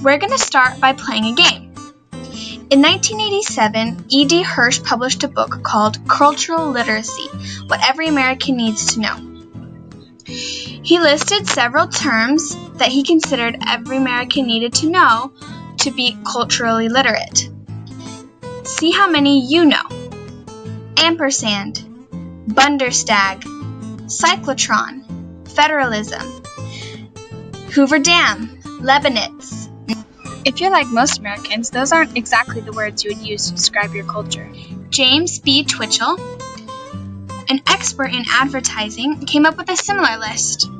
We're going to start by playing a game. In 1987, E.D. Hirsch published a book called Cultural Literacy: What Every American Needs to Know. He listed several terms that he considered every American needed to know to be culturally literate. See how many you know. Ampersand, Bunderstag, cyclotron, federalism, Hoover Dam, Leibniz. If you're like most Americans, those aren't exactly the words you would use to describe your culture. James B. Twitchell, an expert in advertising, came up with a similar list.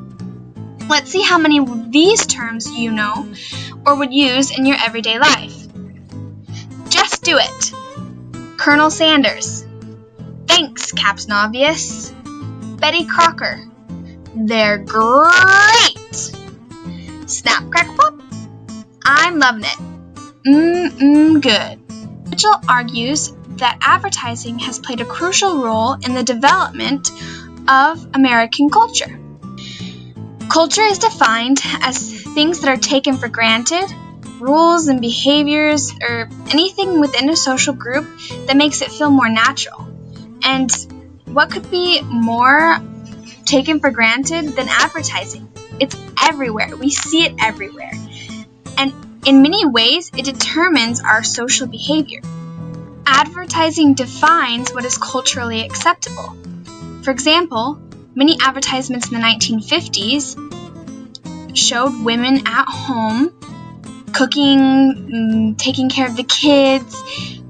Let's see how many of these terms you know or would use in your everyday life. Just do it. Colonel Sanders. Thanks, Captain Obvious. Betty Crocker. They're great. Snap, crack, pop. I'm loving it. Good. Mitchell argues that advertising has played a crucial role in the development of American culture. Culture is defined as things that are taken for granted, rules and behaviors, or anything within a social group that makes it feel more natural. And what could be more taken for granted than advertising? It's everywhere. We see it everywhere. And in many ways, it determines our social behavior. Advertising defines what is culturally acceptable. For example, many advertisements in the 1950s showed women at home cooking, taking care of the kids,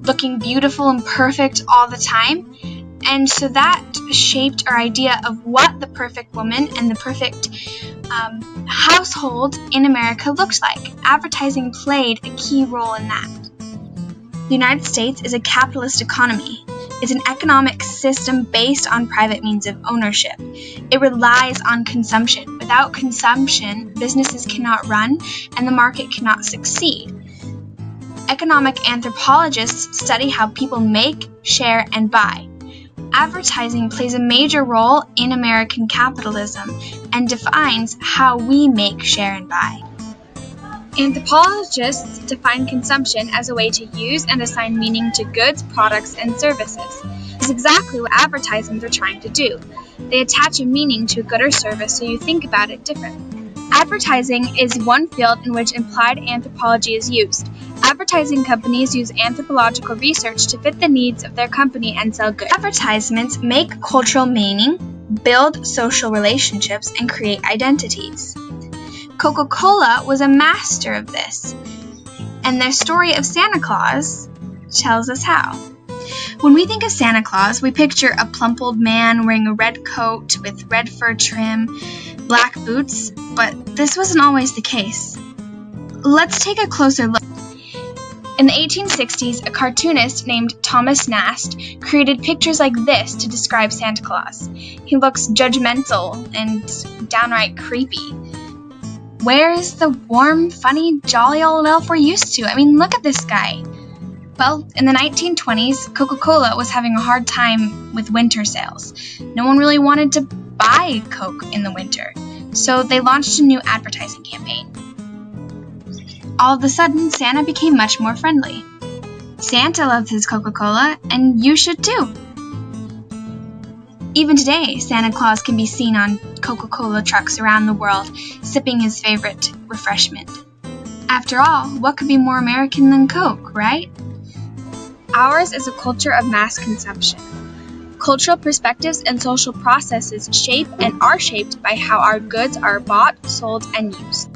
looking beautiful and perfect all the time. And so that shaped our idea of what the perfect woman and the perfect household in America looked like. Advertising played a key role in that. The United States is a capitalist economy. It's an economic system based on private means of ownership. It relies on consumption. Without consumption, businesses cannot run and the market cannot succeed. Economic anthropologists study how people make, share, and buy. Advertising plays a major role in American capitalism and defines how we make, share, and buy. Anthropologists define consumption as a way to use and assign meaning to goods, products, and services. This is exactly what advertisements are trying to do. They attach a meaning to a good or service so you think about it differently. Advertising is one field in which implied anthropology is used. Advertising companies use anthropological research to fit the needs of their company and sell goods. Advertisements make cultural meaning, build social relationships, and create identities. Coca-Cola was a master of this, and their story of Santa Claus tells us how. When we think of Santa Claus, we picture a plump old man wearing a red coat with red fur trim, black boots, but this wasn't always the case. Let's take a closer look. In the 1860s, a cartoonist named Thomas Nast created pictures like this to describe Santa Claus. He looks judgmental and downright creepy. Where is the warm, funny, jolly old elf we're used to? I mean, look at this guy. Well, in the 1920s, Coca-Cola was having a hard time with winter sales. No one really wanted to buy Coke in the winter, so they launched a new advertising campaign. All of a sudden, Santa became much more friendly. Santa loves his Coca-Cola, and you should too. Even today, Santa Claus can be seen on Coca-Cola trucks around the world, sipping his favorite refreshment. After all, what could be more American than Coke, right? Ours is a culture of mass consumption. Cultural perspectives and social processes shape and are shaped by how our goods are bought, sold, and used.